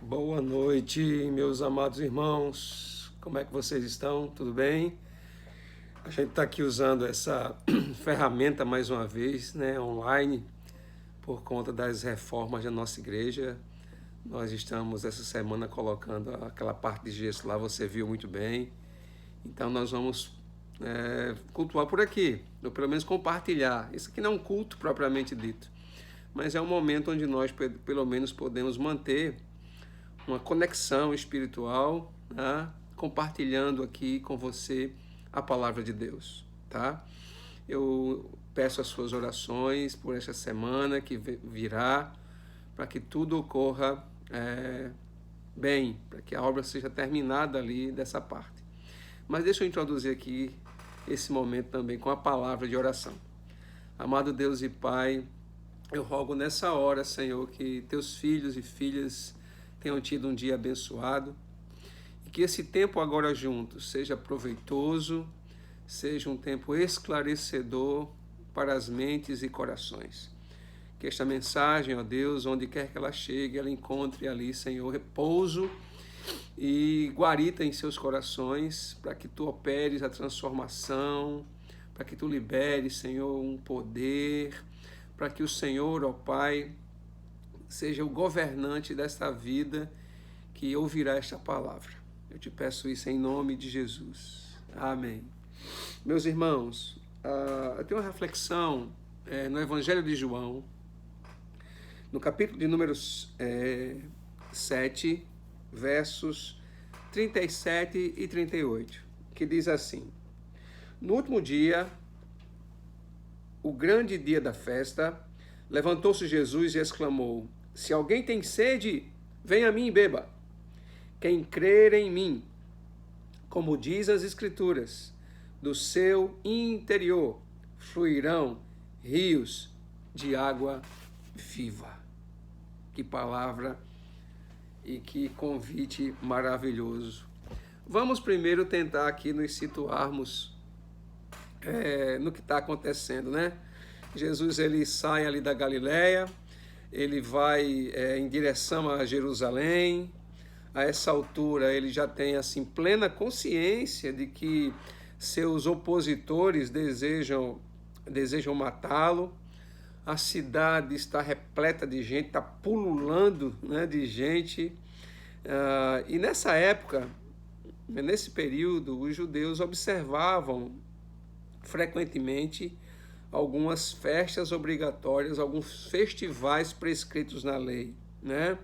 Boa noite, meus amados irmãos. Como é que vocês estão? Tudo bem? A gente está aqui usando essa ferramenta mais uma vez, né, online, por conta das reformas da nossa igreja. Nós estamos essa semana colocando aquela parte de gesso lá, você viu muito bem. Então nós vamos cultuar por aqui, ou pelo menos compartilhar. Isso aqui não é um culto propriamente dito, mas é um momento onde nós pelo menos podemos manter uma conexão espiritual, né? Compartilhando aqui com você a palavra de Deus, tá? Eu peço as suas orações por esta semana que virá, para que tudo ocorra bem, para que a obra seja terminada ali dessa parte. Mas deixa eu introduzir aqui esse momento também com a palavra de oração. Amado Deus e Pai, eu rogo nessa hora, Senhor, que teus filhos e filhas tenham tido um dia abençoado e que esse tempo agora juntos seja proveitoso, seja um tempo esclarecedor para as mentes e corações. Que esta mensagem, ó Deus, onde quer que ela chegue, ela encontre ali, Senhor, repouso e guarita em seus corações, para que tu operes a transformação, para que tu liberes, Senhor, um poder, para que o Senhor, ó Pai, seja o governante desta vida que ouvirá esta palavra. Eu te peço isso em nome de Jesus. Amém. Meus irmãos, eu tenho uma reflexão no Evangelho de João, no capítulo de número 7, versos 37 e 38, que diz assim: No último dia, o grande dia da festa, levantou-se Jesus e exclamou: Se alguém tem sede, venha a mim e beba. Quem crer em mim, como diz as Escrituras, do seu interior fluirão rios de água viva. Que palavra e que convite maravilhoso. Vamos primeiro tentar aqui nos situarmos no que está acontecendo, né? Jesus ele sai ali da Galileia, ele vai em direção a Jerusalém. A essa altura ele já tem assim plena consciência de que seus opositores desejam matá-lo. A cidade está repleta de gente, está pululando, né, de gente. E nessa época, nesse período, os judeus observavam frequentemente algumas festas obrigatórias, alguns festivais prescritos na lei, né?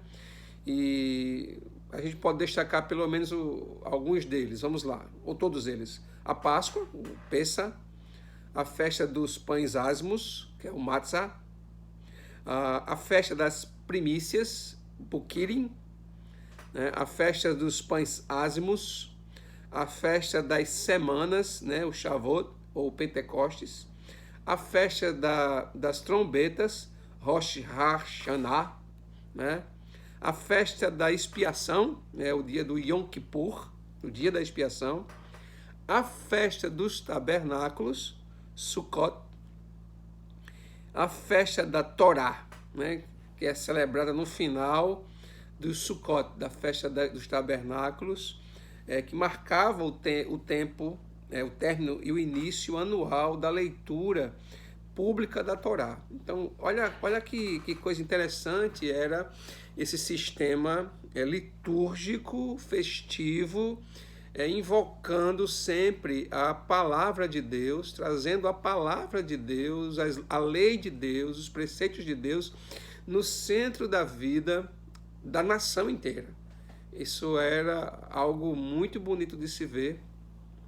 E a gente pode destacar pelo menos alguns deles, vamos lá, ou todos eles. A Páscoa, o Pessa, a festa dos pães asmos, que é o Matzah, a festa das primícias, o Puquirim, né? A festa dos pães ázimos, a festa das semanas, né? O Shavuot, ou Pentecostes, a festa das trombetas, Rosh Hashanah, né? A festa da expiação, né? O dia do Yom Kippur, o dia da expiação, a festa dos tabernáculos, Sukkot, a festa da Torá, né? Que é celebrada no final do Sukkot, da festa dos tabernáculos, que marcava o tempo, o término e o início anual da leitura pública da Torá. Então, olha que coisa interessante era esse sistema litúrgico, festivo, invocando sempre a palavra de Deus, trazendo a palavra de Deus, a lei de Deus, os preceitos de Deus no centro da vida da nação inteira. Isso era algo muito bonito de se ver,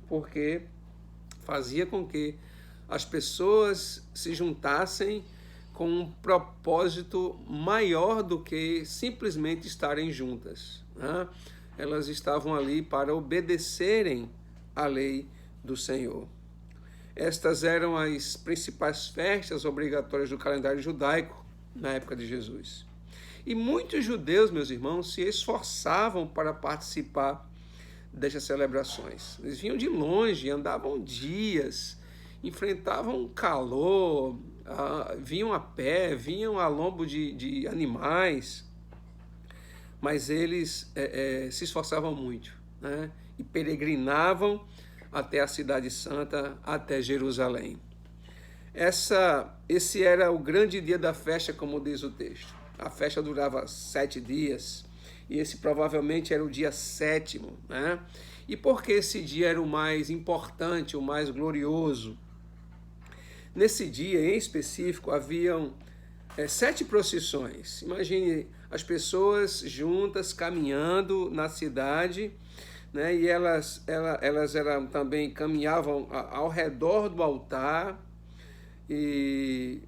porque fazia com que as pessoas se juntassem com um propósito maior do que simplesmente estarem juntas, né? Elas estavam ali para obedecerem à lei do Senhor. Estas eram as principais festas obrigatórias do calendário judaico na época de Jesus. E muitos judeus, meus irmãos, se esforçavam para participar destas celebrações. Eles vinham de longe, andavam dias, enfrentavam calor, vinham a pé, vinham a lombo de animais, mas eles se esforçavam muito, né? E peregrinavam até a Cidade Santa, até Jerusalém. Esse era o grande dia da festa, como diz o texto. A festa durava 7 dias, e esse provavelmente era o dia 7º, né? E por que esse dia era o mais importante, o mais glorioso? Nesse dia, em específico, haviam 7 procissões. Imagine as pessoas juntas caminhando na cidade, né? E elas eram, também caminhavam ao redor do altar. E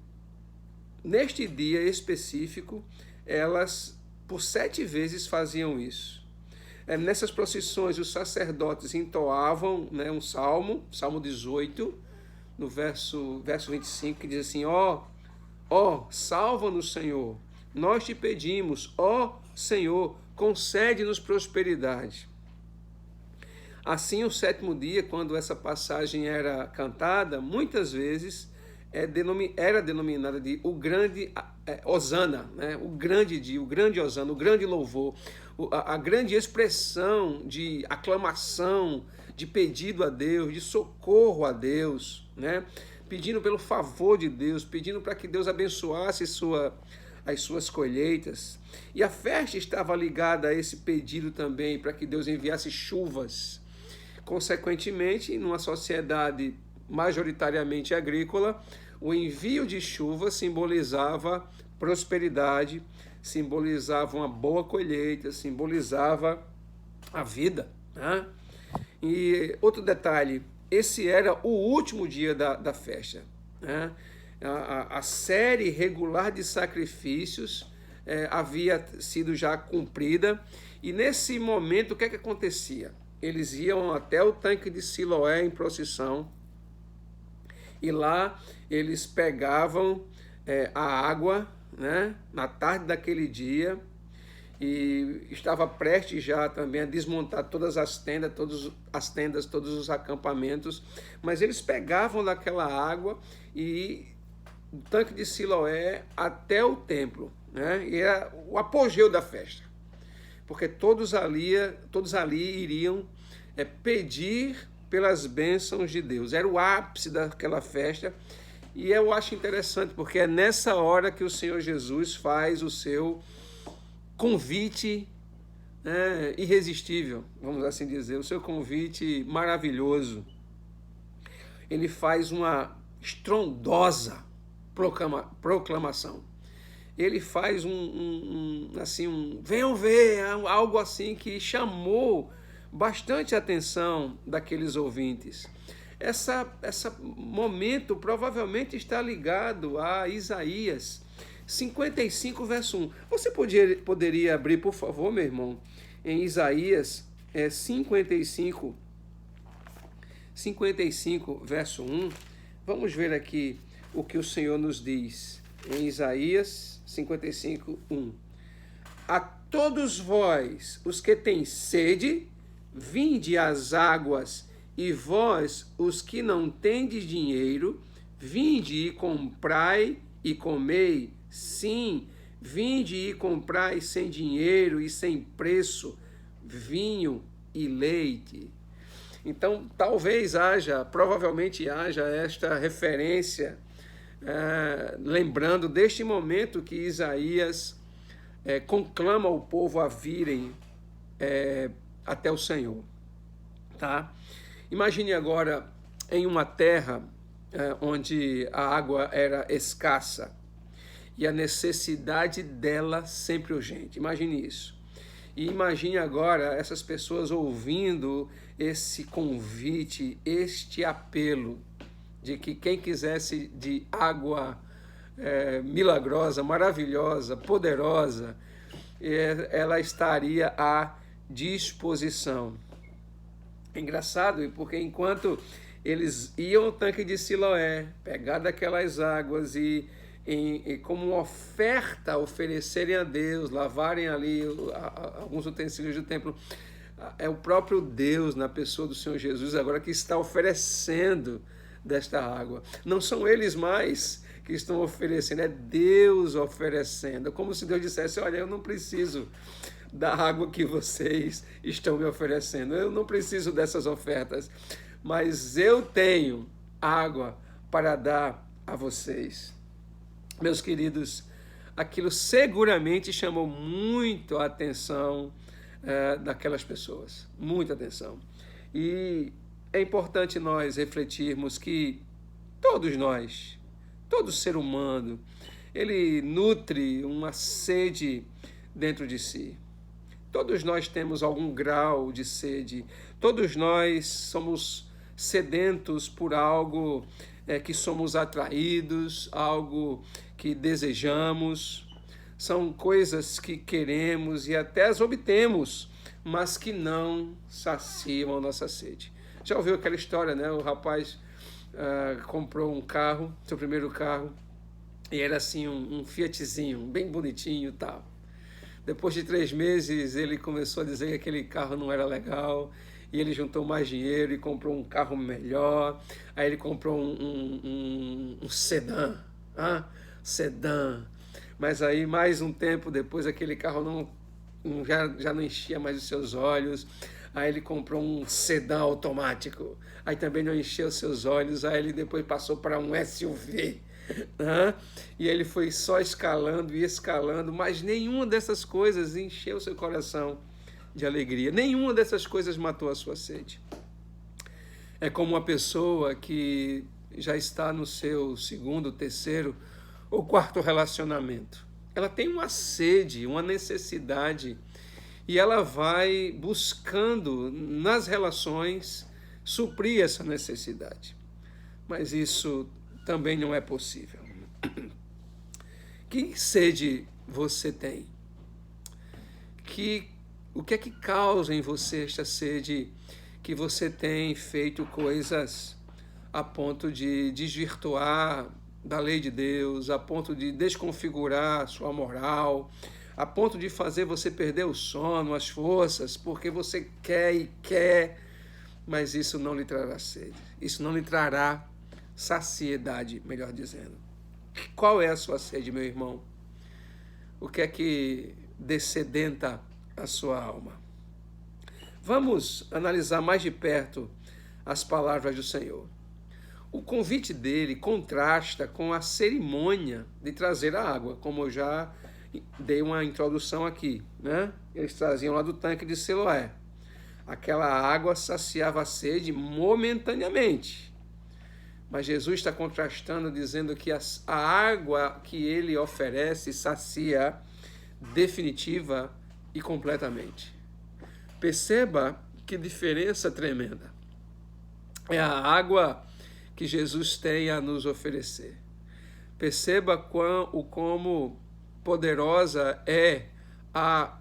neste dia específico, elas por 7 vezes faziam isso. Nessas procissões, os sacerdotes entoavam, né, um salmo, Salmo 18, no verso 25, que diz assim: ó, salva-nos, Senhor, nós te pedimos, ó Senhor, concede-nos prosperidade. Assim, o 7º dia, quando essa passagem era cantada, muitas vezes era denominada de o grande Hosana, né? O grande dia, o grande Hosana, o grande louvor, a grande expressão de aclamação, de pedido a Deus, de socorro a Deus, né? Pedindo pelo favor de Deus, pedindo para que Deus abençoasse as suas colheitas. E a festa estava ligada a esse pedido também, para que Deus enviasse chuvas. Consequentemente, numa sociedade majoritariamente agrícola, o envio de chuva simbolizava prosperidade, simbolizava uma boa colheita, simbolizava a vida, né? E outro detalhe, esse era o último dia da festa, né? A série regular de sacrifícios havia sido já cumprida, e nesse momento o que acontecia? Eles iam até o tanque de Siloé em procissão, e lá eles pegavam a água, né, na tarde daquele dia, e estava prestes já também a desmontar todas as tendas, todos os acampamentos, mas eles pegavam daquela água e do tanque de Siloé até o templo, né, e era o apogeu da festa, porque todos ali iriam pedir pelas bênçãos de Deus. Era o ápice daquela festa, e eu acho interessante, porque é nessa hora que o Senhor Jesus faz o seu convite, né, irresistível, vamos assim dizer, o seu convite maravilhoso. Ele faz uma estrondosa proclamação. Ele faz venham ver, algo assim que chamou bastante a atenção daqueles ouvintes. Esse momento provavelmente está ligado a Isaías 55, verso 1. Você poderia abrir, por favor, meu irmão, em Isaías 55, verso 1. Vamos ver aqui o que o Senhor nos diz. Em Isaías 55, 1. A todos vós, os que têm sede, vinde às águas, e vós, os que não tendes dinheiro, vinde e comprai e comei. Sim, vinde e comprai sem dinheiro e sem preço vinho e leite. Então, provavelmente haja esta referência, lembrando deste momento que Isaías conclama o povo a virem até o Senhor, tá? Imagine agora em uma terra onde a água era escassa e a necessidade dela sempre urgente. Imagine isso. E imagine agora essas pessoas ouvindo esse convite, este apelo de que quem quisesse de água milagrosa, maravilhosa, poderosa, ela estaria à disposição. É engraçado, porque enquanto eles iam ao tanque de Siloé, pegar daquelas águas e como uma oferta oferecerem a Deus, lavarem ali alguns utensílios do templo, é o próprio Deus, na pessoa do Senhor Jesus, agora que está oferecendo desta água. Não são eles mais que estão oferecendo, é Deus oferecendo. É como se Deus dissesse: olha, eu não preciso da água que vocês estão me oferecendo. Eu não preciso dessas ofertas, mas eu tenho água para dar a vocês. Meus queridos, aquilo seguramente chamou muito a atenção daquelas pessoas, muita atenção. E é importante nós refletirmos que todos nós, todo ser humano, ele nutre uma sede dentro de si. Todos nós temos algum grau de sede, todos nós somos sedentos por algo que somos atraídos, algo que desejamos, são coisas que queremos e até as obtemos, mas que não saciam a nossa sede. Já ouviu aquela história, né? O rapaz comprou um carro, seu primeiro carro, e era assim um Fiatzinho, bem bonitinho e tal. Depois de 3 meses, ele começou a dizer que aquele carro não era legal, e ele juntou mais dinheiro e comprou um carro melhor. Aí ele comprou um sedã, sedã. Mas aí, mais um tempo depois, aquele carro já não enchia mais os seus olhos. Aí ele comprou um sedã automático. Aí também não encheu os seus olhos. Aí ele depois passou para um SUV. E ele foi só escalando e escalando, mas nenhuma dessas coisas encheu seu coração de alegria. Nenhuma dessas coisas matou a sua sede. É como uma pessoa que já está no seu 2º, 3º ou 4º relacionamento. Ela tem uma sede, uma necessidade, e ela vai buscando nas relações suprir essa necessidade. Mas isso também não é possível. Que sede você tem? O que é que causa em você esta sede, que você tem feito coisas a ponto de desvirtuar da lei de Deus, a ponto de desconfigurar sua moral, a ponto de fazer você perder o sono, as forças, porque você quer, mas isso não lhe trará sede, isso não lhe trará saciedade, melhor dizendo. Qual é a sua sede, meu irmão? O que é que dessedenta a sua alma? Vamos analisar mais de perto as palavras do Senhor. O convite dele contrasta com a cerimônia de trazer a água, como eu já dei uma introdução aqui, né? Eles traziam lá do tanque de Siloé. Aquela água saciava a sede momentaneamente. Mas Jesus está contrastando, dizendo que a água que ele oferece sacia definitiva e completamente. Perceba que diferença tremenda. É a água que Jesus tem a nos oferecer. Perceba como poderosa é a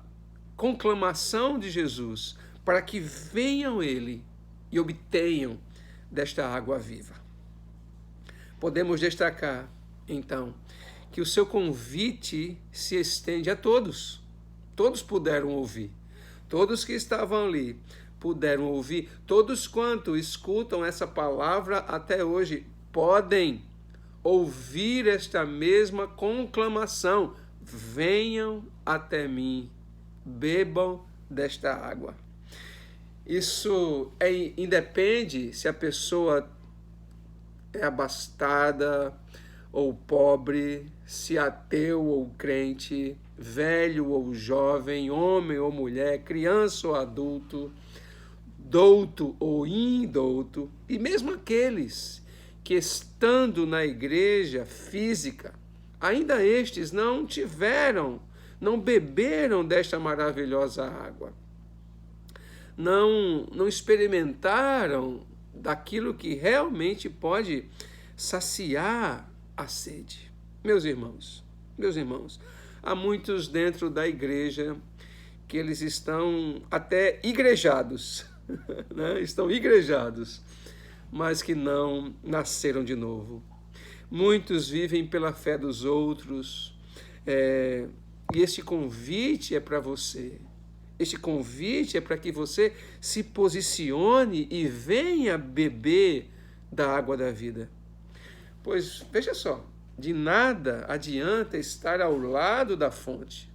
conclamação de Jesus para que venham ele e obtenham desta água viva. Podemos destacar, então, que o seu convite se estende a todos. Todos puderam ouvir. Todos que estavam ali puderam ouvir. Todos quanto escutam essa palavra até hoje podem ouvir esta mesma conclamação. Venham até mim, bebam desta água. Isso independe se a pessoa é abastada ou pobre, se ateu ou crente, velho ou jovem, homem ou mulher, criança ou adulto, douto ou indouto, e mesmo aqueles que, estando na igreja física, ainda estes não beberam desta maravilhosa água, não experimentaram daquilo que realmente pode saciar a sede. Meus irmãos, há muitos dentro da igreja que eles estão até igrejados, né? Estão igrejados, mas que não nasceram de novo. Muitos vivem pela fé dos outros, e este convite é para você. Este convite é para que você se posicione e venha beber da água da vida. Pois, veja só, de nada adianta estar ao lado da fonte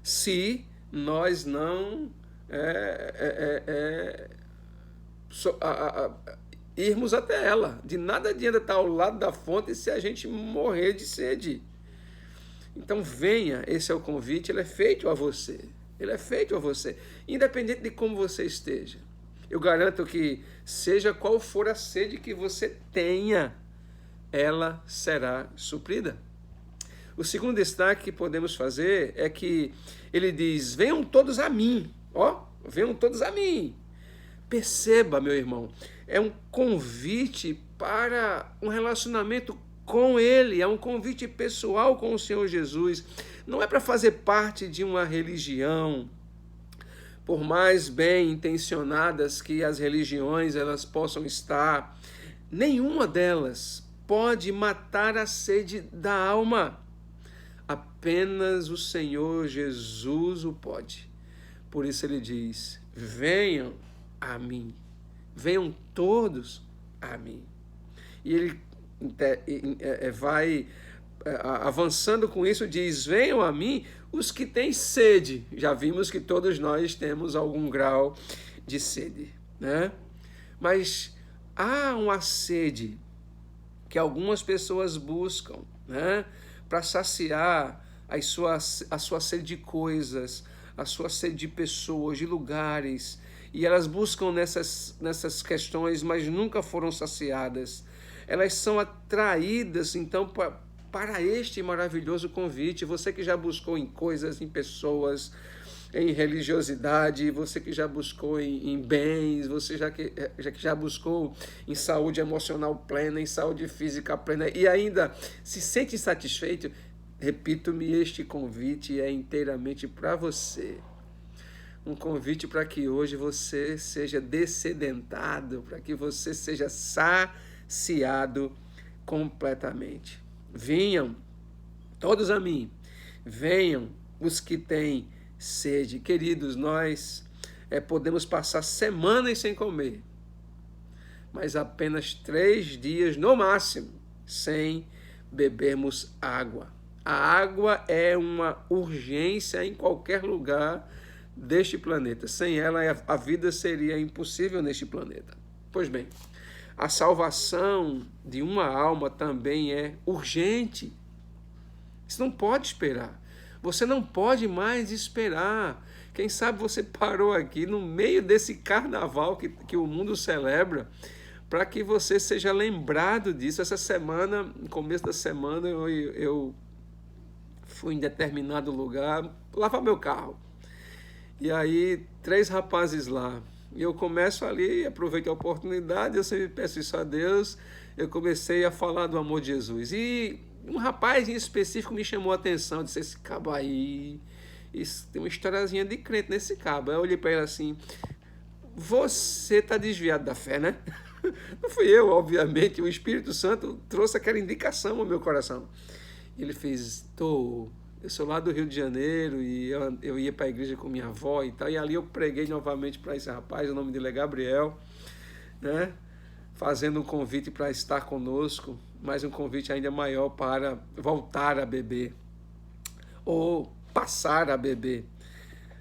se nós não irmos até ela. De nada adianta estar ao lado da fonte se a gente morrer de sede. Então venha, esse é o convite, ele é feito a você. Ele é feito a você, independente de como você esteja. Eu garanto que, seja qual for a sede que você tenha, ela será suprida. O segundo destaque que podemos fazer é que ele diz: venham todos a mim. Ó, venham todos a mim. Perceba, meu irmão, é um convite para um relacionamento com Ele, é um convite pessoal com o Senhor Jesus. Não é para fazer parte de uma religião, por mais bem intencionadas que as religiões elas possam estar, nenhuma delas pode matar a sede da alma. Apenas o Senhor Jesus o pode. Por isso ele diz: venham a mim, venham todos a mim. E ele vai avançando com isso, diz: venham a mim os que têm sede. Já vimos que todos nós temos algum grau de sede, né? Mas há uma sede que algumas pessoas buscam, né? Para saciar a sua sede de coisas, a sua sede de pessoas, de lugares. E elas buscam nessas questões, mas nunca foram saciadas. Elas são atraídas, então, para este maravilhoso convite. Você que já buscou em coisas, em pessoas, em religiosidade, você que já buscou em bens, você que já buscou em saúde emocional plena, em saúde física plena, e ainda se sente insatisfeito, repito-me, este convite é inteiramente para você. Um convite para que hoje você seja descedentado, para que você seja saciado completamente. Venham todos a mim, venham os que têm sede. Queridos, nós podemos passar semanas sem comer, mas apenas 3 dias no máximo sem bebermos água. A água é uma urgência em qualquer lugar deste planeta. Sem ela, a vida seria impossível neste planeta. Pois bem, a salvação de uma alma também é urgente. Isso não pode esperar. Você não pode mais esperar. Quem sabe você parou aqui no meio desse carnaval que o mundo celebra, para que você seja lembrado disso. Essa semana, no começo da semana, eu fui em determinado lugar lavar meu carro. E aí, 3 rapazes lá. E eu começo ali, aproveito a oportunidade, eu sempre peço isso a Deus, eu comecei a falar do amor de Jesus. E um rapaz em específico me chamou a atenção, disse: esse cabo aí, tem uma historiazinha de crente nesse cabo. Aí eu olhei para ele assim: você está desviado da fé, né? Não fui eu, obviamente, o Espírito Santo trouxe aquela indicação ao meu coração. Ele fez: eu sou lá do Rio de Janeiro e eu ia para a igreja com minha avó e tal, e ali eu preguei novamente para esse rapaz, o nome dele é Gabriel, né? Fazendo um convite para estar conosco, mas um convite ainda maior para voltar a beber, ou passar a beber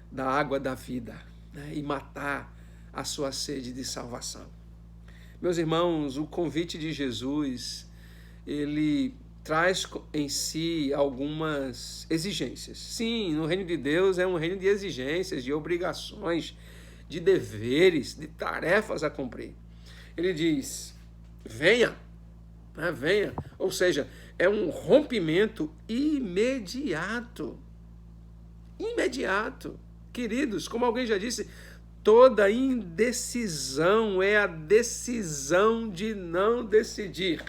da água da vida, né? E matar a sua sede de salvação. Meus irmãos, o convite de Jesus, ele traz em si algumas exigências. Sim, no reino de Deus é um reino de exigências, de obrigações, de deveres, de tarefas a cumprir. Ele diz: venha, né? Venha. Ou seja, é um rompimento imediato. Imediato. Queridos, como alguém já disse, toda indecisão é a decisão de não decidir.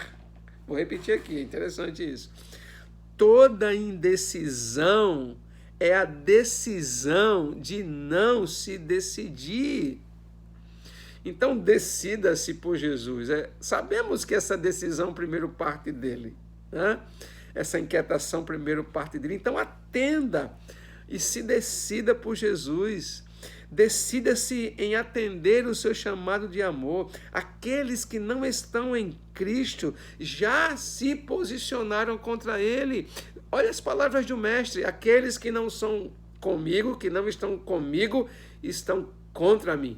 Vou repetir aqui, é interessante isso. Toda indecisão é a decisão de não se decidir. Então, decida-se por Jesus. Sabemos que essa decisão primeiro parte dele, né? Essa inquietação primeiro parte dele. Então, atenda e se decida por Jesus. Decida-se em atender o seu chamado de amor. Aqueles que não estão em Cristo já se posicionaram contra ele. Olha as palavras do mestre: aqueles que não são comigo, que não estão comigo, estão contra mim.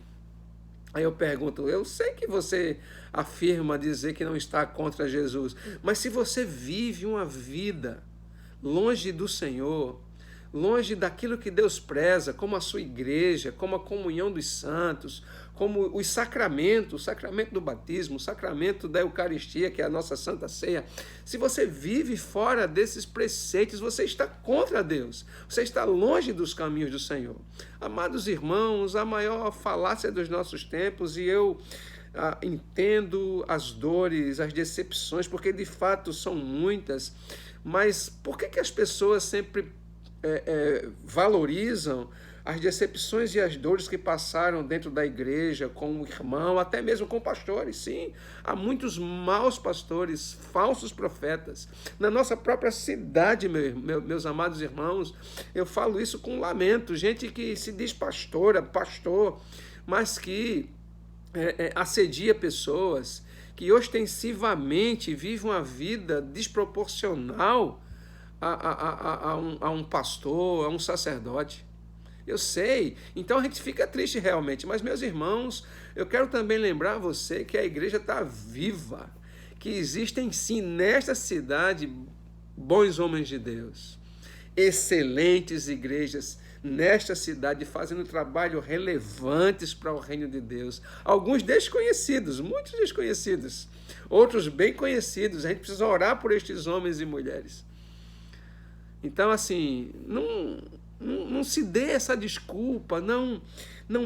Aí eu pergunto, eu sei que você afirma dizer que não está contra Jesus, mas se você vive uma vida longe do Senhor, longe daquilo que Deus preza, como a sua igreja, como a comunhão dos santos, como os sacramentos, o sacramento do batismo, o sacramento da Eucaristia, que é a nossa Santa Ceia, se você vive fora desses preceitos, você está contra Deus, você está longe dos caminhos do Senhor. Amados irmãos, a maior falácia dos nossos tempos, e eu entendo as dores, as decepções, porque de fato são muitas, mas por que as pessoas sempre valorizam as decepções e as dores que passaram dentro da igreja, com o irmão, até mesmo com pastores? Sim, há muitos maus pastores, falsos profetas. Na nossa própria cidade, meus amados irmãos, eu falo isso com lamento. Gente que se diz pastora, pastor, mas que assedia pessoas, que ostensivamente vive uma vida desproporcional a um pastor, a um sacerdote. Eu sei, então a gente fica triste realmente, mas meus irmãos, eu quero também lembrar você que a igreja está viva, que existem sim nesta cidade bons homens de Deus, excelentes igrejas nesta cidade fazendo trabalho relevantes para o reino de Deus, alguns desconhecidos, muitos desconhecidos, outros bem conhecidos. A gente precisa orar por estes homens e mulheres. Então, assim, não se dê essa desculpa, não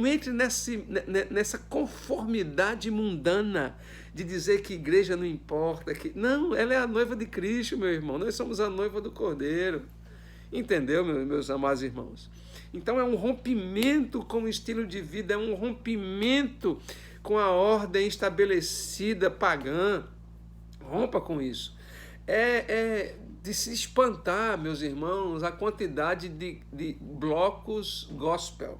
entre nessa conformidade mundana de dizer que igreja não importa. Não, ela é a noiva de Cristo, meu irmão, nós somos a noiva do Cordeiro. Entendeu, meus amados irmãos? Então é um rompimento com o estilo de vida, é um rompimento com a ordem estabelecida pagã. Rompa com isso. De se espantar, meus irmãos, a quantidade de blocos gospel.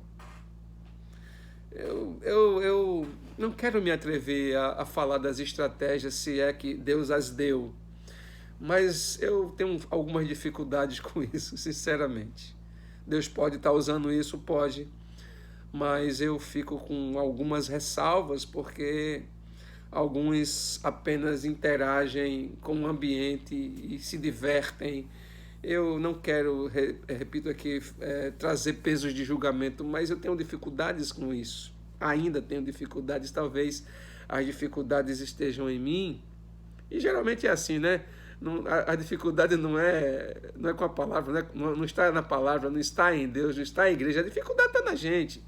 Eu não quero me atrever a falar das estratégias, se é que Deus as deu, mas eu tenho algumas dificuldades com isso, sinceramente. Deus pode estar usando isso, pode, mas eu fico com algumas ressalvas, porque alguns apenas interagem com o ambiente e se divertem. Eu não quero, repito aqui, trazer pesos de julgamento, mas eu tenho dificuldades com isso. Ainda tenho dificuldades, talvez as dificuldades estejam em mim. E geralmente é assim, né? A dificuldade não é com a palavra, não está na palavra, não está em Deus, não está em igreja. A dificuldade está na gente.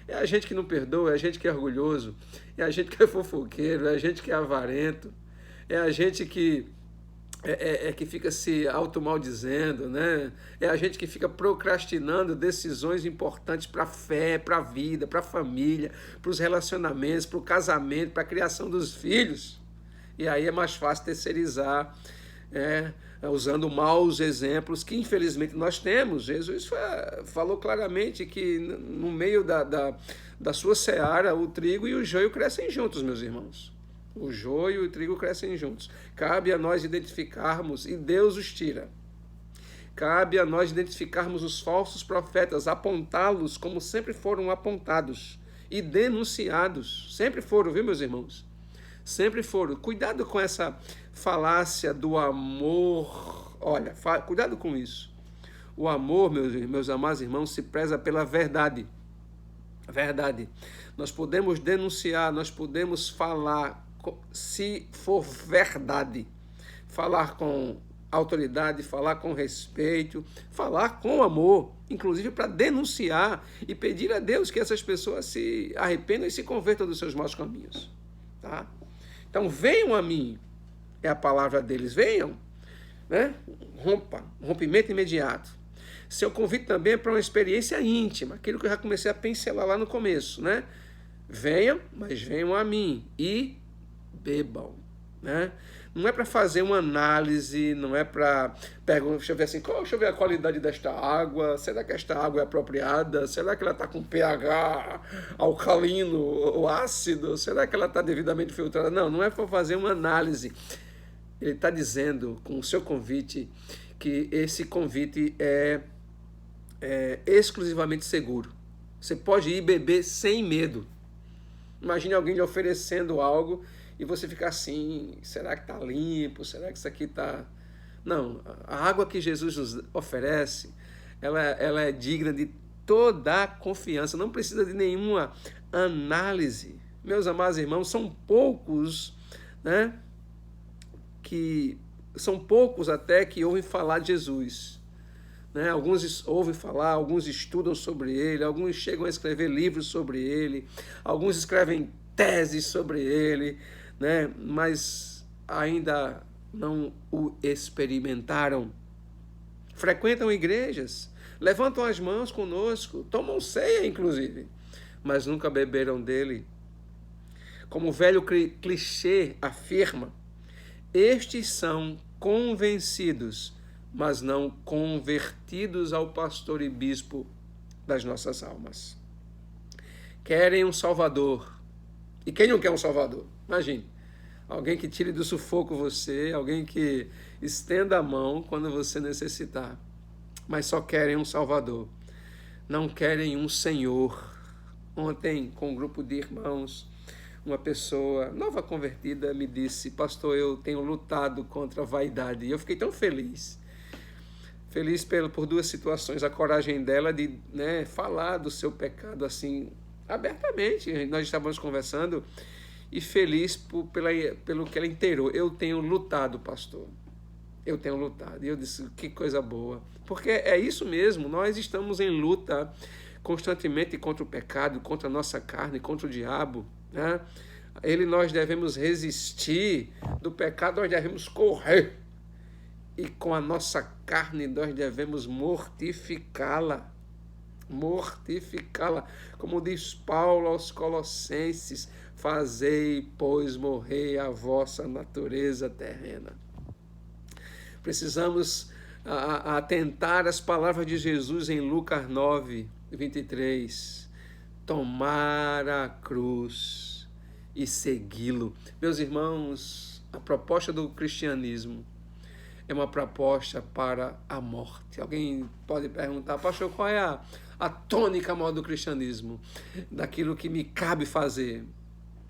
É a gente que não perdoa, é a gente que é orgulhoso, é a gente que é fofoqueiro, é a gente que é avarento, é a gente que que fica se automaldizendo, né? É a gente que fica procrastinando decisões importantes para a fé, para a vida, para a família, para os relacionamentos, para o casamento, para a criação dos filhos. E aí é mais fácil terceirizar, usando maus exemplos que infelizmente nós temos. Jesus falou claramente que no meio da sua seara o trigo e o joio crescem juntos, meus irmãos. O joio e o trigo crescem juntos. Cabe a nós identificarmos, e Deus os tira. Cabe a nós identificarmos os falsos profetas, apontá-los como sempre foram apontados e denunciados. Sempre foram, viu, meus irmãos? Sempre foram. Cuidado com essa falácia do amor. Olha, cuidado com isso. O amor, meus amados irmãos, se preza pela verdade. Verdade. Nós podemos denunciar, nós podemos falar, se for verdade. Falar com autoridade, falar com respeito, falar com amor, inclusive para denunciar e pedir a Deus que essas pessoas se arrependam e se convertam dos seus maus caminhos. Tá? Então, venham a mim, é a palavra deles, venham, né? Rompimento imediato. Seu convite também é para uma experiência íntima, aquilo que eu já comecei a pincelar lá no começo, né? Venham, mas venham a mim e bebam, né? Não é para fazer uma análise, não é para perguntar, deixa eu ver assim, deixa eu ver a qualidade desta água, será que esta água é apropriada? Será que ela está com pH alcalino ou ácido? Será que ela está devidamente filtrada? Não é para fazer uma análise. Ele está dizendo com o seu convite que esse convite é exclusivamente seguro. Você pode ir beber sem medo. Imagine alguém lhe oferecendo algo e você ficar assim, será que está limpo? Será que isso aqui está... Não, a água que Jesus nos oferece, ela é digna de toda a confiança, não precisa de nenhuma análise. Meus amados irmãos, são poucos, né, são poucos até que ouvem falar de Jesus. Né? Alguns ouvem falar, alguns estudam sobre ele, alguns chegam a escrever livros sobre ele, alguns escrevem teses sobre ele, né? Mas ainda não o experimentaram. Frequentam igrejas, levantam as mãos conosco, tomam ceia, inclusive, mas nunca beberam dele. Como o velho clichê afirma, estes são convencidos, mas não convertidos ao pastor e bispo das nossas almas. Querem um salvador. E quem não quer um salvador? Imagine, alguém que tire do sufoco você, alguém que estenda a mão quando você necessitar. Mas só querem um salvador. Não querem um senhor. Ontem, com um grupo de irmãos, uma pessoa nova convertida me disse: pastor, eu tenho lutado contra a vaidade. E eu fiquei tão feliz. Feliz por duas situações. A coragem dela de, né, falar do seu pecado assim, abertamente. Nós estávamos conversando. E feliz pelo que ela inteirou. Eu tenho lutado, pastor. Eu tenho lutado. E eu disse, que coisa boa. Porque é isso mesmo. Nós estamos em luta constantemente contra o pecado, contra a nossa carne, contra o diabo, né? Nós devemos resistir. Do pecado nós devemos correr. E com a nossa carne nós devemos mortificá-la. Mortificá-la. Como diz Paulo aos Colossenses, fazei, pois, morrer a vossa natureza terrena. Precisamos atentar às palavras de Jesus em Lucas 9, 23. Tomar a cruz e segui-lo. Meus irmãos, a proposta do cristianismo é uma proposta para a morte. Alguém pode perguntar, pastor, qual é a tônica maior do cristianismo? Daquilo que me cabe fazer?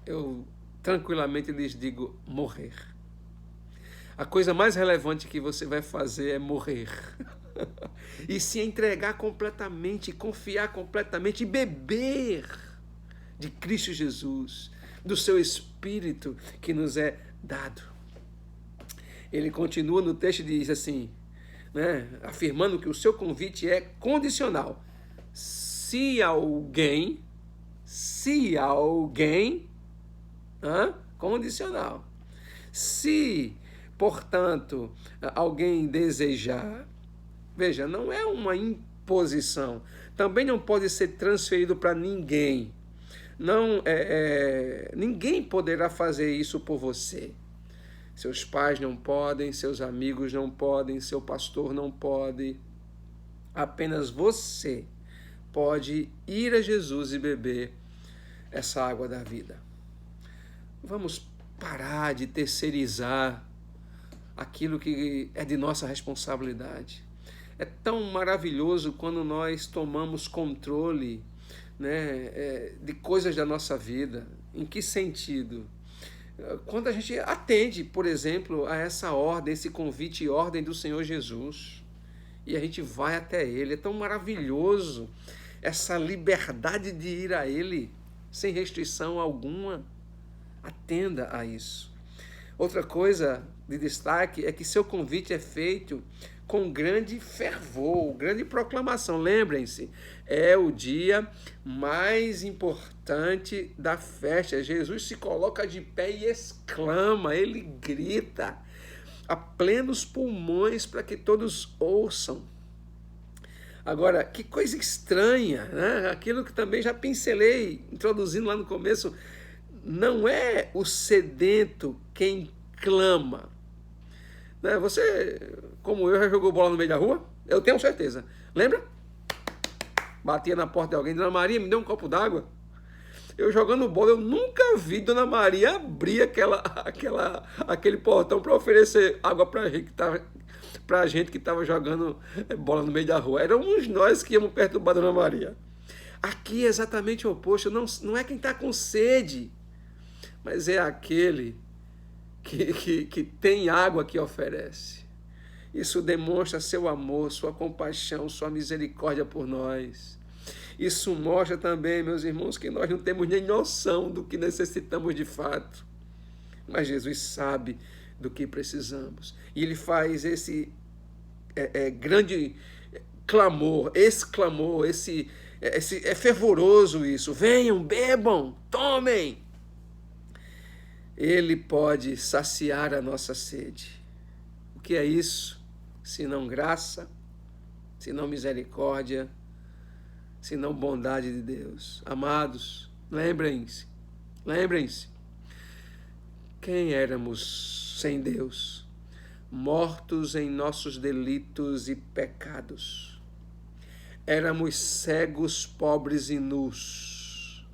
Eu tranquilamente lhes digo, morrer. A coisa mais relevante que você vai fazer é morrer. E se entregar completamente, confiar completamente e beber de Cristo Jesus, do seu Espírito que nos é dado. Ele continua no texto e diz assim, né, afirmando que o seu convite é condicional. Se alguém, condicional. Se, portanto, alguém desejar, veja, não é uma imposição, também não pode ser transferido para ninguém. Ninguém poderá fazer isso por você. Seus pais não podem, seus amigos não podem, seu pastor não pode. Apenas você pode ir a Jesus e beber essa água da vida. Vamos parar de terceirizar aquilo que é de nossa responsabilidade. É tão maravilhoso quando nós tomamos controle, né, de coisas da nossa vida. Em que sentido? Quando a gente atende, por exemplo, a essa ordem, esse convite e ordem do Senhor Jesus, e a gente vai até Ele, é tão maravilhoso essa liberdade de ir a Ele, sem restrição alguma. Atenda a isso. Outra coisa de destaque é que seu convite é feito com grande fervor, grande proclamação. Lembrem-se, é o dia mais importante da festa. Jesus se coloca de pé e exclama, ele grita a plenos pulmões para que todos ouçam. Agora, que coisa estranha, né? Aquilo que também já pincelei, introduzindo lá no começo, não é o sedento quem clama. Você, como eu, já jogou bola no meio da rua? Eu tenho certeza. Lembra? Batia na porta de alguém, Dona Maria, me deu um copo d'água. Eu jogando bola, eu nunca vi Dona Maria abrir aquele portão para oferecer água pra gente que estava jogando bola no meio da rua. Éramos nós que íamos perturbar a Dona Maria. Aqui é exatamente o oposto. Não é quem está com sede, mas é aquele que tem água que oferece. Isso demonstra seu amor, sua compaixão, sua misericórdia por nós. Isso mostra também, meus irmãos, que nós não temos nem noção do que necessitamos de fato. Mas Jesus sabe do que precisamos. E Ele faz esse grande clamor, esse clamor, é fervoroso isso. Venham, bebam, tomem. Ele pode saciar a nossa sede. O que é isso? Se não graça, se não misericórdia, se não bondade de Deus. Amados, lembrem-se. Quem éramos sem Deus? Mortos em nossos delitos e pecados. Éramos cegos, pobres e nus.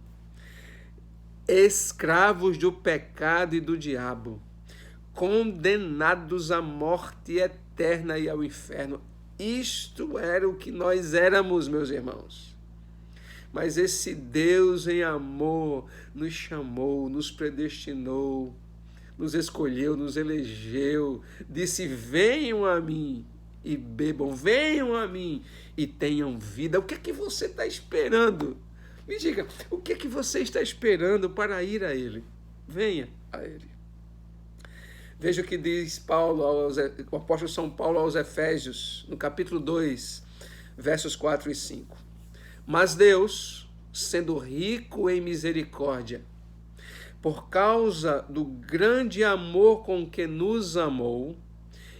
Escravos do pecado e do diabo. Condenados à morte eterna e ao inferno. Isto era o que nós éramos, meus irmãos. Mas esse Deus em amor nos chamou, nos predestinou, nos escolheu, nos elegeu, disse: venham a mim e bebam, venham a mim e tenham vida. O que é que você está esperando? Me diga, o que é que você está esperando para ir a Ele? Venha a Ele. Veja o que diz o apóstolo São Paulo aos Efésios, no capítulo 2, versos 4 e 5. Mas Deus, sendo rico em misericórdia, por causa do grande amor com que nos amou,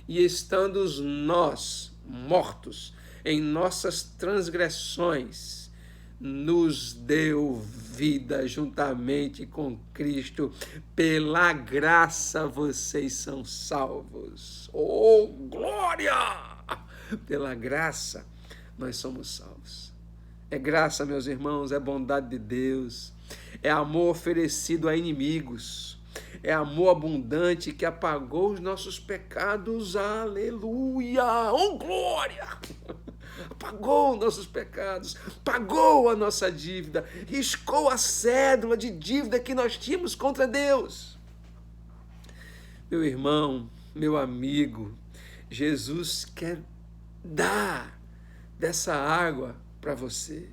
e estando nós mortos em nossas transgressões, nos deu vida juntamente com Cristo. Pela graça vocês são salvos. Oh, glória! Pela graça nós somos salvos. É graça, meus irmãos, é bondade de Deus, é amor oferecido a inimigos, é amor abundante que apagou os nossos pecados, aleluia, oh glória! Apagou nossos pecados, pagou a nossa dívida, riscou a cédula de dívida que nós tínhamos contra Deus. Meu irmão, meu amigo, Jesus quer dar dessa água para você.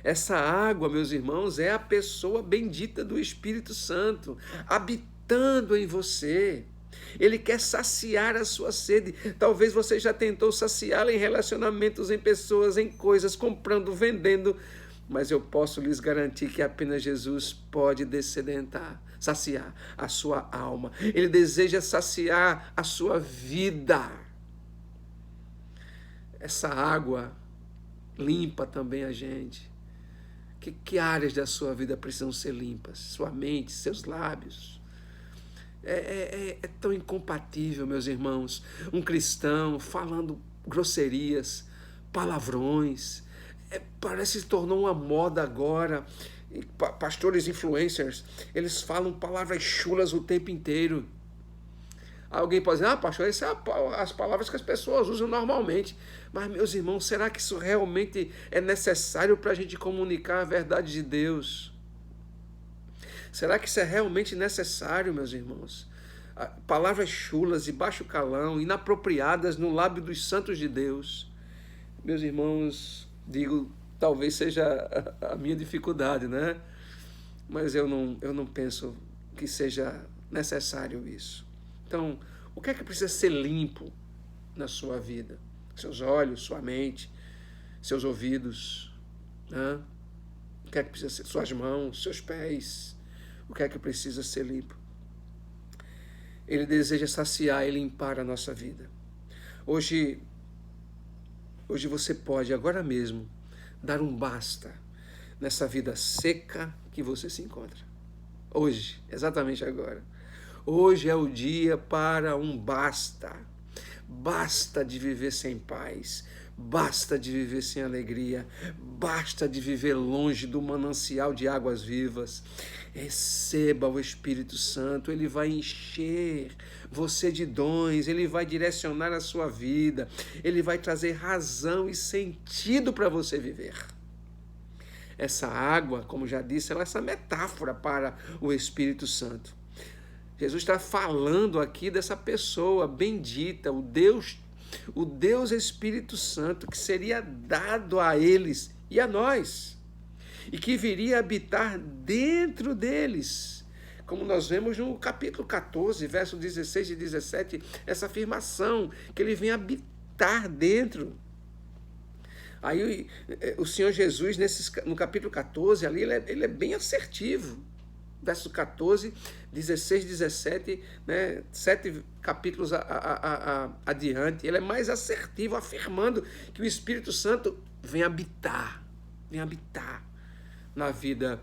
Essa água, meus irmãos, é a pessoa bendita do Espírito Santo, habitando em você. Ele quer saciar a sua sede. Talvez você já tentou saciá-la em relacionamentos, em pessoas, em coisas, comprando, vendendo, mas eu posso lhes garantir que apenas Jesus pode descedentar, saciar a sua alma. Ele deseja saciar a sua vida. Essa água limpa também a gente. Que áreas da sua vida precisam ser limpas? Sua mente, seus lábios. É tão incompatível, meus irmãos, um cristão falando grosserias, palavrões. Parece que se tornou uma moda agora. Pastores influencers, eles falam palavras chulas o tempo inteiro. Alguém pode dizer: pastor, essas são as palavras que as pessoas usam normalmente. Mas, meus irmãos, será que isso realmente é necessário para a gente comunicar a verdade de Deus? Será que isso é realmente necessário, meus irmãos? Palavras chulas, de baixo calão, inapropriadas no lábio dos santos de Deus. Meus irmãos, digo, talvez seja a minha dificuldade, né? Mas eu não penso que seja necessário isso. Então, o que é que precisa ser limpo na sua vida? Seus olhos, sua mente, seus ouvidos, né? O que é que precisa ser? Suas mãos, seus pés. O que é que precisa ser limpo? Ele deseja saciar e limpar a nossa vida. Hoje você pode, agora mesmo, dar um basta nessa vida seca que você se encontra. Hoje, exatamente agora. Hoje é o dia para um basta. Basta de viver sem paz. Basta de viver sem alegria, basta de viver longe do manancial de águas vivas. Receba o Espírito Santo, ele vai encher você de dons, ele vai direcionar a sua vida, ele vai trazer razão e sentido para você viver. Essa água, como já disse, ela é essa metáfora para o Espírito Santo. Jesus está falando aqui dessa pessoa bendita, o Deus Espírito Santo, que seria dado a eles e a nós, e que viria habitar dentro deles. Como nós vemos no capítulo 14, versos 16 e 17, essa afirmação, que ele vem habitar dentro. Aí o Senhor Jesus, no capítulo 14, ali, ele é bem assertivo. Verso 14, 16, 17, né, 7 capítulos adiante, ele é mais assertivo, afirmando que o Espírito Santo vem habitar na vida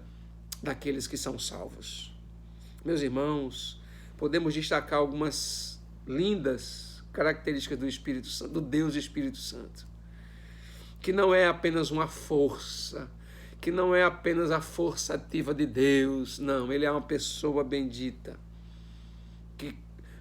daqueles que são salvos. Meus irmãos, podemos destacar algumas lindas características do Espírito Santo, do Deus Espírito Santo, que não é apenas uma força, que não é apenas a força ativa de Deus, não, ele é uma pessoa bendita, que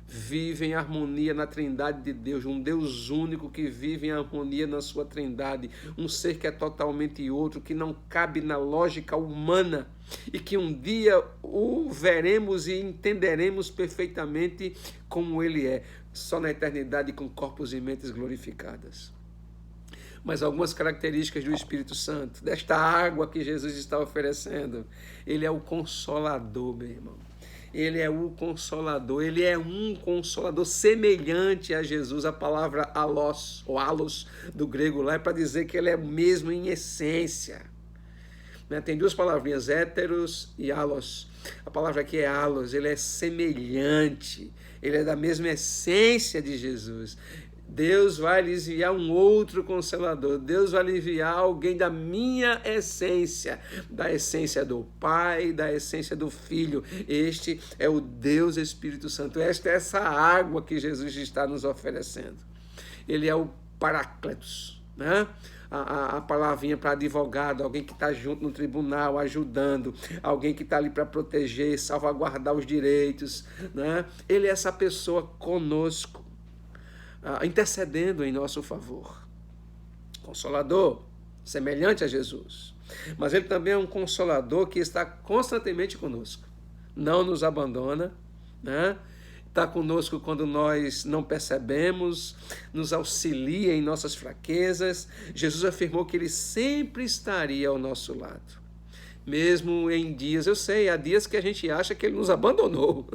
vive em harmonia na trindade de Deus, um Deus único que vive em harmonia na sua trindade, um ser que é totalmente outro, que não cabe na lógica humana, e que um dia o veremos e entenderemos perfeitamente como ele é, só na eternidade com corpos e mentes glorificadas. Mas algumas características do Espírito Santo, desta água que Jesus está oferecendo. Ele é o Consolador, meu irmão. Ele é o Consolador, ele é um Consolador semelhante a Jesus. A palavra allos, ou alos do grego lá, é para dizer que ele é o mesmo em essência. Tem duas palavrinhas, héteros e alos. A palavra aqui é alos, ele é semelhante, ele é da mesma essência de Jesus. Deus vai lhe enviar um outro Consolador. Deus vai lhe enviar alguém da minha essência, da essência do Pai, da essência do Filho. Este é o Deus Espírito Santo. Esta é essa água que Jesus está nos oferecendo. Ele é o Paráclitos, né? A palavrinha para advogado, alguém que está junto no tribunal, ajudando, alguém que está ali para proteger, salvaguardar os direitos, né? Ele é essa pessoa conosco, intercedendo em nosso favor. Consolador, semelhante a Jesus. Mas ele também é um Consolador que está constantemente conosco. Não nos abandona, né? Está conosco quando nós não percebemos, nos auxilia em nossas fraquezas. Jesus afirmou que ele sempre estaria ao nosso lado. Mesmo em dias, eu sei, há dias que a gente acha que ele nos abandonou.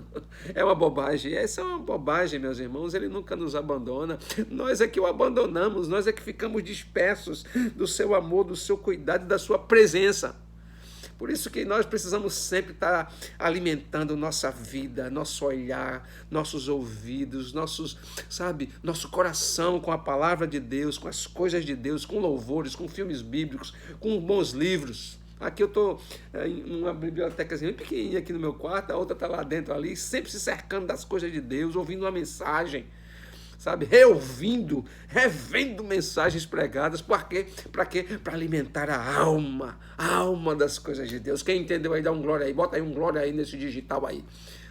É uma bobagem. Essa é uma bobagem, meus irmãos. Ele nunca nos abandona. Nós é que o abandonamos, nós é que ficamos dispersos do seu amor, do seu cuidado e da sua presença. Por isso que nós precisamos sempre estar alimentando nossa vida, nosso olhar, nossos ouvidos, nosso coração com a palavra de Deus, com as coisas de Deus, com louvores, com filmes bíblicos, com bons livros. Aqui eu estou em uma bibliotecazinha bem pequenininha aqui no meu quarto, a outra está lá dentro ali, sempre se cercando das coisas de Deus, ouvindo uma mensagem, reouvindo, revendo mensagens pregadas. Para quê? Para quê? Para alimentar a alma das coisas de Deus. Quem entendeu aí, dá um glória aí, bota aí um glória aí nesse digital aí.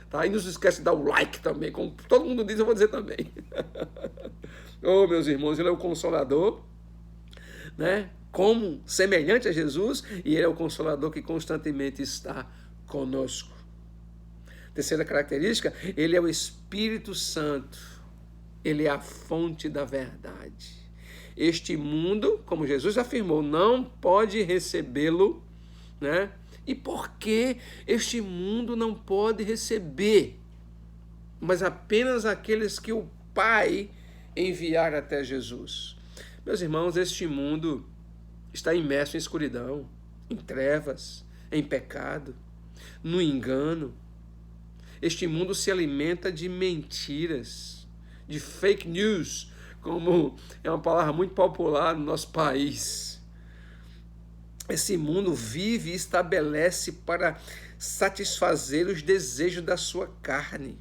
Tá? E não se esquece de dar o like também, como todo mundo diz, eu vou dizer também. Oh, meus irmãos, ele é o Consolador, né? Como semelhante a Jesus, e ele é o Consolador que constantemente está conosco. Terceira característica, ele é o Espírito Santo. Ele é a fonte da verdade. Este mundo, como Jesus afirmou, não pode recebê-lo, né? E por que este mundo não pode receber? Mas apenas aqueles que o Pai enviar até Jesus. Meus irmãos, este mundo está imerso em escuridão, em trevas, em pecado, no engano. Este mundo se alimenta de mentiras, de fake news, como é uma palavra muito popular no nosso país. Esse mundo vive e estabelece para satisfazer os desejos da sua carne.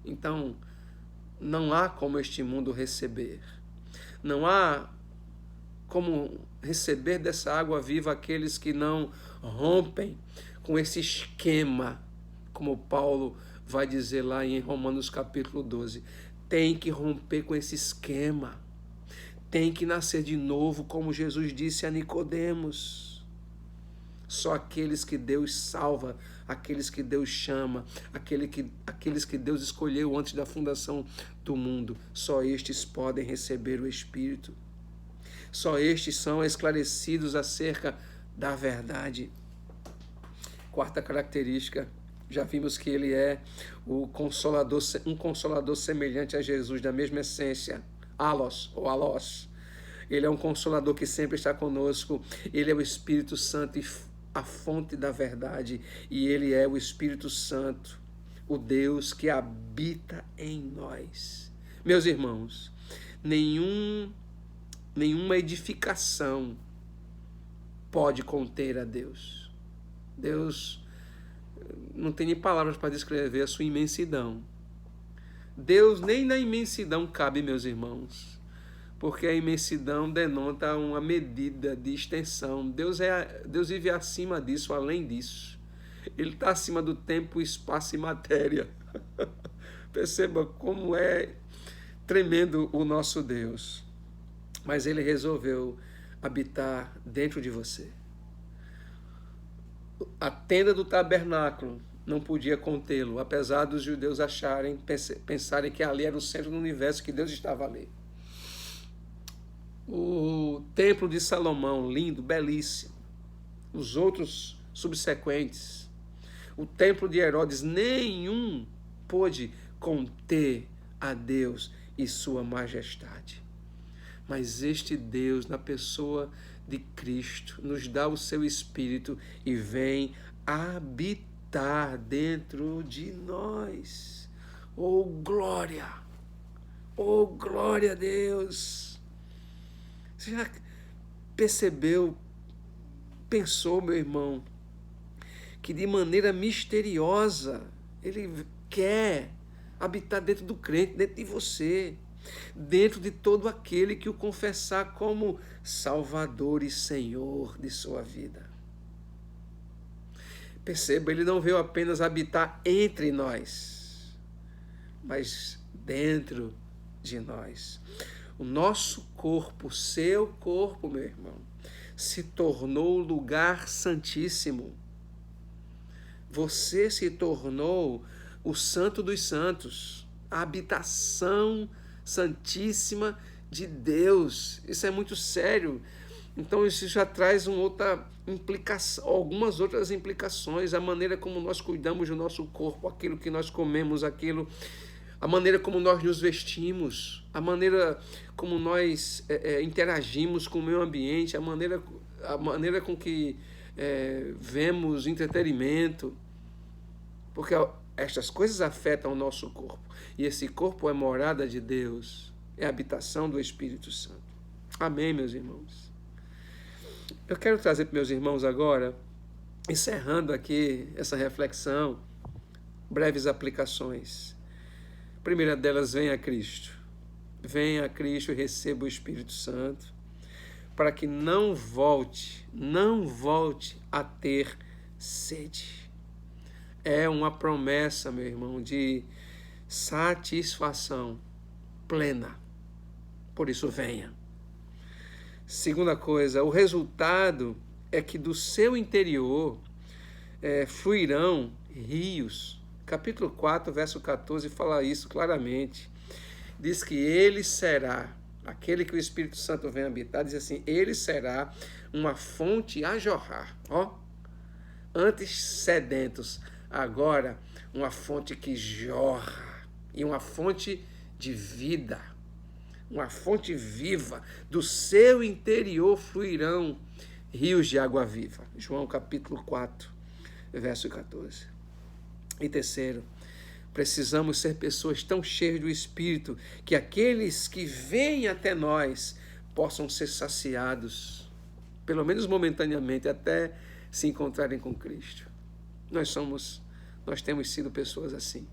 Então, não há como este mundo receber. Não há como receber dessa água viva aqueles que não rompem com esse esquema, como Paulo vai dizer lá em Romanos capítulo 12. Tem que romper com esse esquema. Tem que nascer de novo, como Jesus disse a Nicodemos. Só aqueles que Deus salva, aqueles que Deus chama, aqueles que Deus escolheu antes da fundação do mundo, só estes podem receber o Espírito. Só estes são esclarecidos acerca da verdade. Quarta característica, já vimos que ele é um consolador semelhante a Jesus, da mesma essência, allos ou alós. Ele é um consolador que sempre está conosco, ele é o Espírito Santo e a fonte da verdade, e ele é o Espírito Santo, o Deus que habita em nós. Meus irmãos, nenhuma edificação pode conter a Deus. Deus não tem nem palavras para descrever a sua imensidão. Deus nem na imensidão cabe, meus irmãos, porque a imensidão denota uma medida de extensão. Deus vive acima disso, além disso. Ele está acima do tempo, espaço e matéria. Perceba como é tremendo o nosso Deus. Mas ele resolveu habitar dentro de você. A tenda do tabernáculo não podia contê-lo, apesar dos judeus pensarem que ali era o centro do universo, que Deus estava ali. O templo de Salomão, lindo, belíssimo. Os outros subsequentes. O templo de Herodes, nenhum pôde conter a Deus e sua majestade. Mas este Deus, na pessoa de Cristo, nos dá o seu Espírito e vem habitar dentro de nós. Oh, glória! Oh, glória a Deus! Você já percebeu, pensou, meu irmão, que de maneira misteriosa ele quer habitar dentro do crente, dentro de você, dentro de todo aquele que o confessar como Salvador e Senhor de sua vida. Perceba, ele não veio apenas habitar entre nós, mas dentro de nós. O nosso corpo, o seu corpo, meu irmão, se tornou o lugar santíssimo. Você se tornou o Santo dos Santos, a habitação santíssima de Deus. Isso é muito sério. Então isso já traz algumas outras implicações. A maneira como nós cuidamos do nosso corpo, aquilo que nós comemos, a maneira como nós nos vestimos, a maneira como nós interagimos com o meio ambiente, a maneira com que vemos entretenimento, porque estas coisas afetam o nosso corpo, e esse corpo é morada de Deus, é a habitação do Espírito Santo. Amém, meus irmãos? Eu quero trazer para meus irmãos agora, encerrando aqui essa reflexão, breves aplicações. A primeira delas, venha a Cristo. Venha a Cristo e receba o Espírito Santo, para que não volte a ter sede. É uma promessa, meu irmão, de satisfação plena. Por isso, venha. Segunda coisa, o resultado é que do seu interior fluirão rios. Capítulo 4, verso 14, fala isso claramente. Diz que ele será, aquele que o Espírito Santo vem habitar, diz assim, ele será uma fonte a jorrar. Antes sedentos, agora uma fonte que jorra, e uma fonte de vida, uma fonte viva. Do seu interior fluirão rios de água viva. João capítulo 4, verso 14. E terceiro, precisamos ser pessoas tão cheias do Espírito que aqueles que vêm até nós possam ser saciados, pelo menos momentaneamente, até se encontrarem com Cristo. Nós temos sido pessoas assim.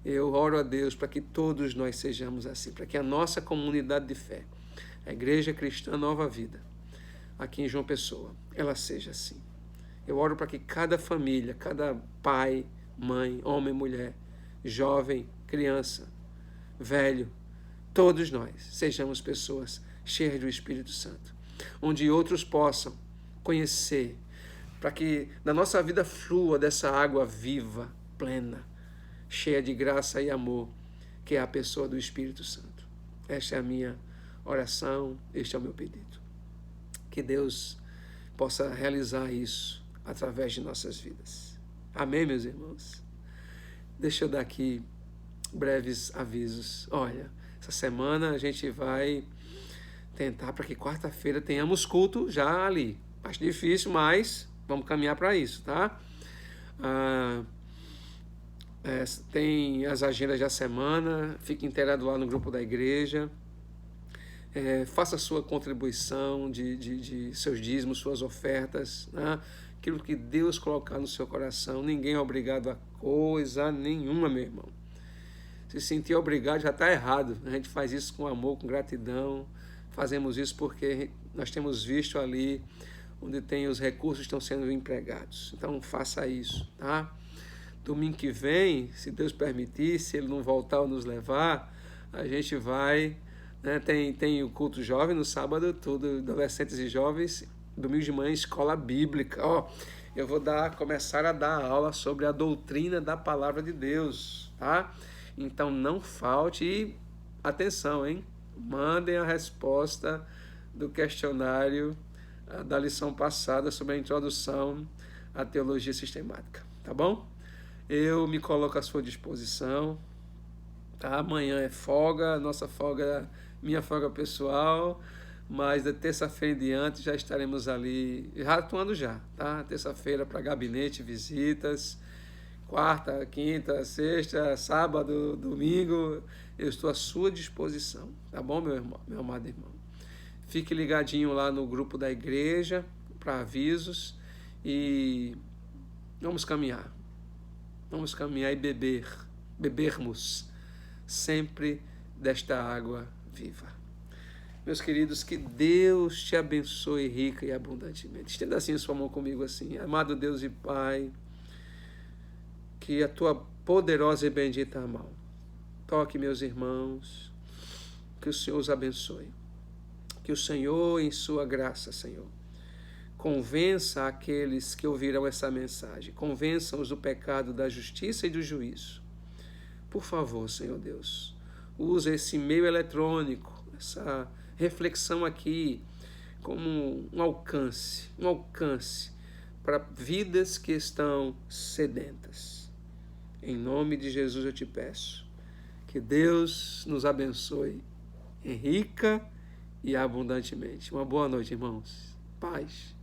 Eu oro a Deus para que todos nós sejamos assim, para que a nossa comunidade de fé, a Igreja Cristã Nova Vida, aqui em João Pessoa, ela seja assim. Eu oro para que cada família, cada pai, mãe, homem, mulher, jovem, criança, velho, todos nós sejamos pessoas cheias do Espírito Santo, onde outros possam conhecer, para que na nossa vida flua dessa água viva, plena, cheia de graça e amor, que é a pessoa do Espírito Santo. Esta é a minha oração, este é o meu pedido. Que Deus possa realizar isso através de nossas vidas. Amém, meus irmãos? Deixa eu dar aqui breves avisos. Olha, essa semana a gente vai tentar para que quarta-feira tenhamos culto já ali. Acho difícil, mas vamos caminhar para isso, tá? Tem as agendas da semana, fique inteirado lá no grupo da igreja. Faça a sua contribuição de seus dízimos, suas ofertas, né? Aquilo que Deus colocar no seu coração. Ninguém é obrigado a coisa nenhuma, meu irmão. Se sentir obrigado já está errado. A gente faz isso com amor, com gratidão. Fazemos isso porque nós temos visto ali onde tem os recursos que estão sendo empregados. Então faça isso, tá? Domingo que vem, se Deus permitir, se Ele não voltar ou nos levar, a gente vai, né? Tem o culto jovem no sábado, tudo, adolescentes e jovens. Domingo de manhã, escola bíblica. Eu vou começar a dar aula sobre a doutrina da palavra de Deus, tá? Então não falte e atenção, hein? Mandem a resposta do questionário da lição passada sobre a introdução à teologia sistemática, tá bom? Eu me coloco à sua disposição, tá? Amanhã é folga, nossa folga, minha folga pessoal, mas da terça-feira em diante já estaremos ali, já atuando já, tá? Terça-feira para gabinete, visitas, quarta, quinta, sexta, sábado, domingo, eu estou à sua disposição, tá bom, meu irmão, meu amado irmão? Fique ligadinho lá no grupo da igreja para avisos e vamos caminhar e bebermos sempre desta água viva. Meus queridos, que Deus te abençoe rica e abundantemente. Estenda assim a sua mão comigo assim. Amado Deus e Pai, que a tua poderosa e bendita mão toque meus irmãos, que o Senhor os abençoe. Que o Senhor, em sua graça, Senhor, convença aqueles que ouvirão essa mensagem, convença-os do pecado, da justiça e do juízo. Por favor, Senhor Deus, use esse meio eletrônico, essa reflexão aqui, como um alcance para vidas que estão sedentas. Em nome de Jesus eu te peço, que Deus nos abençoe rica e abundantemente. Uma boa noite, irmãos. Paz.